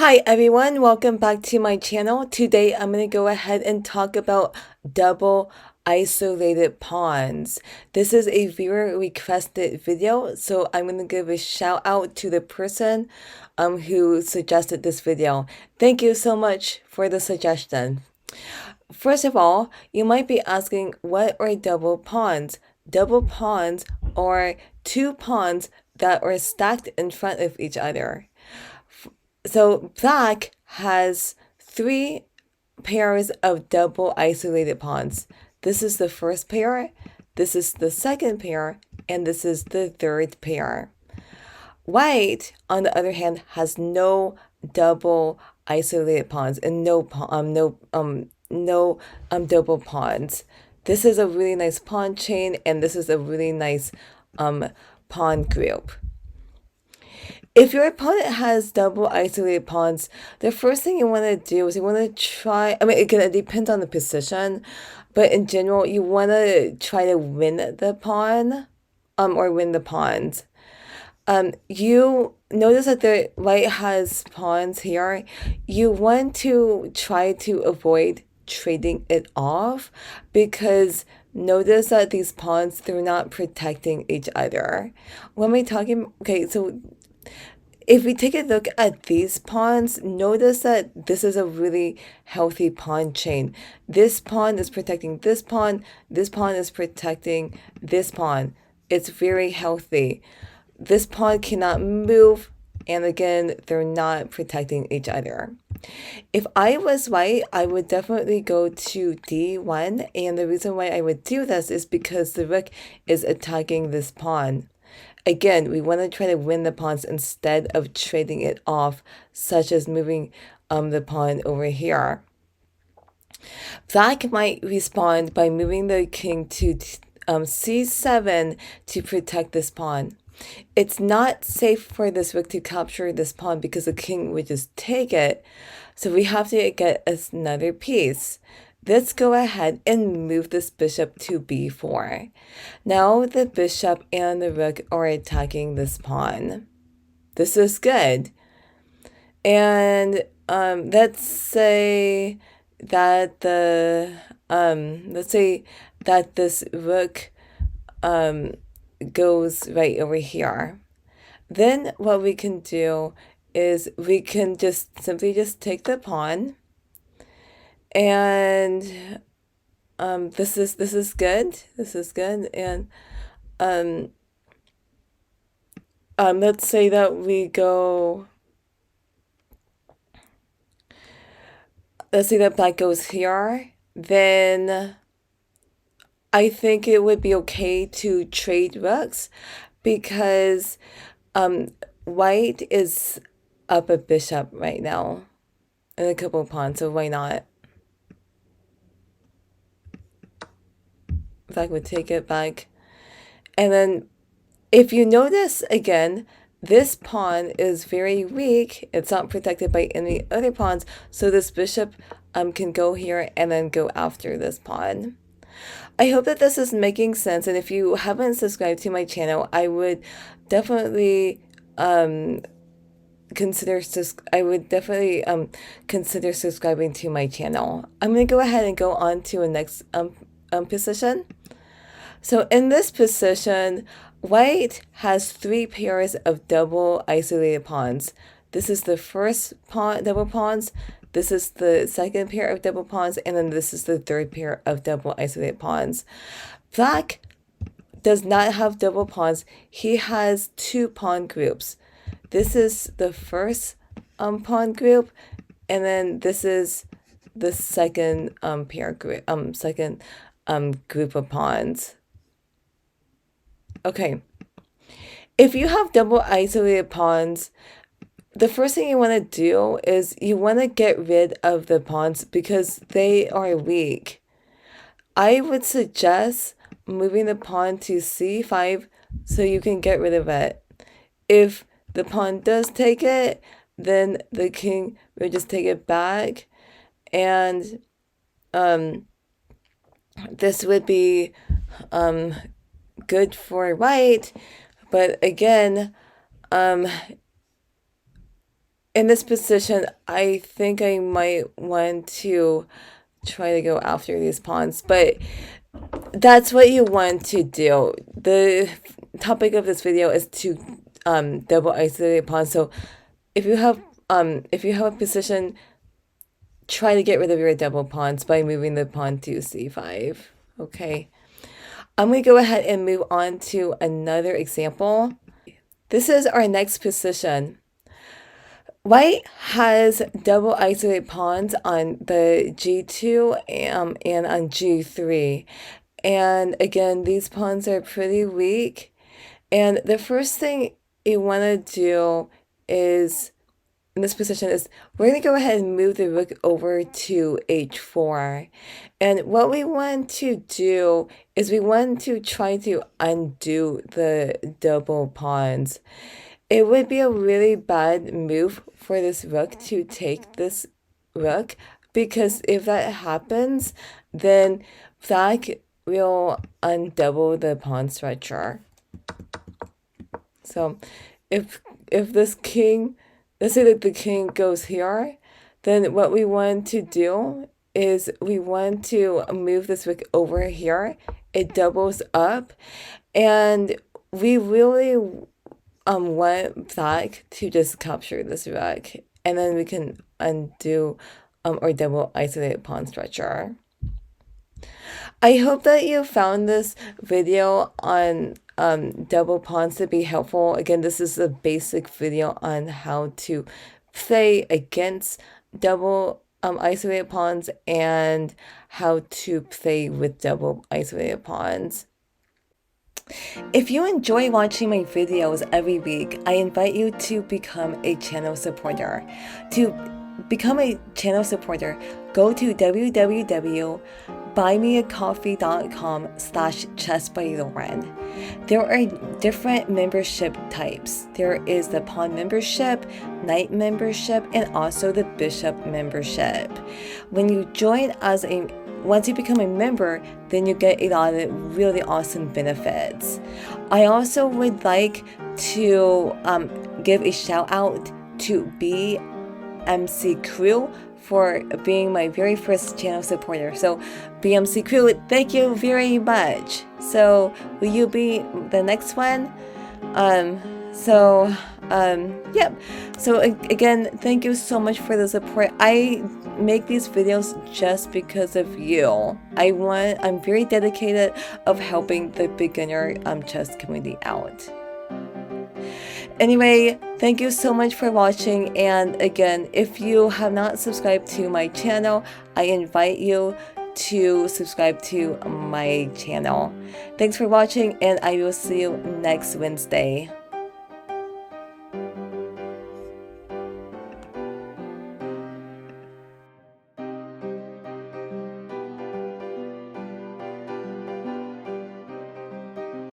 Hi everyone, welcome back to my channel. Today I'm going to go ahead and talk about double isolated pawns. This is a viewer requested video, so I'm going to give a shout out to the person who suggested this video. Thank you so much for the suggestion. First of all, you might be asking, what are double pawns? Double pawns are two pawns that are stacked in front of each other. So black has three pairs of double isolated pawns. This is the first pair, this is the second pair, and this is the third pair. White, on the other hand, has no double isolated pawns and no double pawns. This is a really nice pawn chain, and this is a really nice pawn group. If your opponent has double isolated pawns, the first thing you want to do is you want to try, it depends on the position, but in general, you want to try to win the pawn, or win the pawns. You notice that the white has pawns here. You want to try to avoid trading it off because notice that these pawns, they're not protecting each other. What am I talking? Okay, so if we take a look at these pawns, notice that this is a really healthy pawn chain. This pawn is protecting this pawn is protecting this pawn. It's very healthy. This pawn cannot move, and again, they're not protecting each other. If I was white, I would definitely go to D1, and the reason why I would do this is because the rook is attacking this pawn. Again, we want to try to win the pawns instead of trading it off, such as moving the pawn over here. Black might respond by moving the king to C7 to protect this pawn. It's not safe for this rook to capture this pawn because the king would just take it. So we have to get another piece. Let's go ahead and move this bishop to b4. Now the bishop and the rook are attacking this pawn. This is good. And let's say that this rook goes right over here. Then what we can do is we can just simply take the pawn. And this is good. This is good. And let's say that we go. Let's say that black goes here. Then I think it would be okay to trade rooks because white is up a bishop right now and a couple of pawns. So why not? Black would take it back. And then if you notice again, this pawn is very weak. It's not protected by any other pawns. So this bishop can go here and then go after this pawn. I hope that this is making sense. And if you haven't subscribed to my channel, I would definitely consider subscribing to my channel. I'm going to go ahead and go on to a next position. So in this position, white has three pairs of double isolated pawns. This is the first pawn, double pawns. This is the second pair of double pawns. And then this is the third pair of double isolated pawns. Black does not have double pawns. He has two pawn groups. This is the first pawn group. And then this is the second group of pawns. Okay, if you have double isolated pawns, the first thing you want to do is you want to get rid of the pawns because they are weak. I would suggest moving the pawn to c5 so you can get rid of it. If the pawn does take it, then the king will just take it back, and this would be good for white, but again, in this position, I think I might want to try to go after these pawns, but that's what you want to do. The topic of this video is to double isolate pawns. So if you have a position, try to get rid of your double pawns by moving the pawn to c5. Okay. I'm going to go ahead and move on to another example. This is our next position. White has double isolated pawns on the g2 and on g3. And again, these pawns are pretty weak. And the first thing you want to do is, in this position, is we're going to go ahead and move the rook over to h4. And what we want to do is we want to try to undo the double pawns. It would be a really bad move for this rook to take this rook, because if that happens, then black will undouble the pawn structure. So if this king, let's say that the king goes here, then what we want to do is we want to move this rook over here. It doubles up, and we really want black to just capture this rook, and then we can undo or double isolate pawn structure. I hope that you found this video on double pawns to be helpful. Again, this is a basic video on how to play against double isolated pawns and how to play with double isolated pawns. If you enjoy watching my videos every week, I invite you to become a channel supporter. To become a channel supporter, go to www.buymeacoffee.com/chessbylauren. There are different membership types. There is the pawn membership, knight membership, and also the bishop membership. When you join as once you become a member, then you get a lot of really awesome benefits. I also would like to give a shout out to BMC Crew for being my very first channel supporter. So BMC Crew, thank you very much. So will you be the next one? Yep. So again, thank you so much for the support. I make these videos just because of you. I'm very dedicated of helping the beginner chess community out. Anyway, thank you so much for watching, and again, if you have not subscribed to my channel, I invite you to subscribe to my channel. Thanks for watching, and I will see you next Wednesday.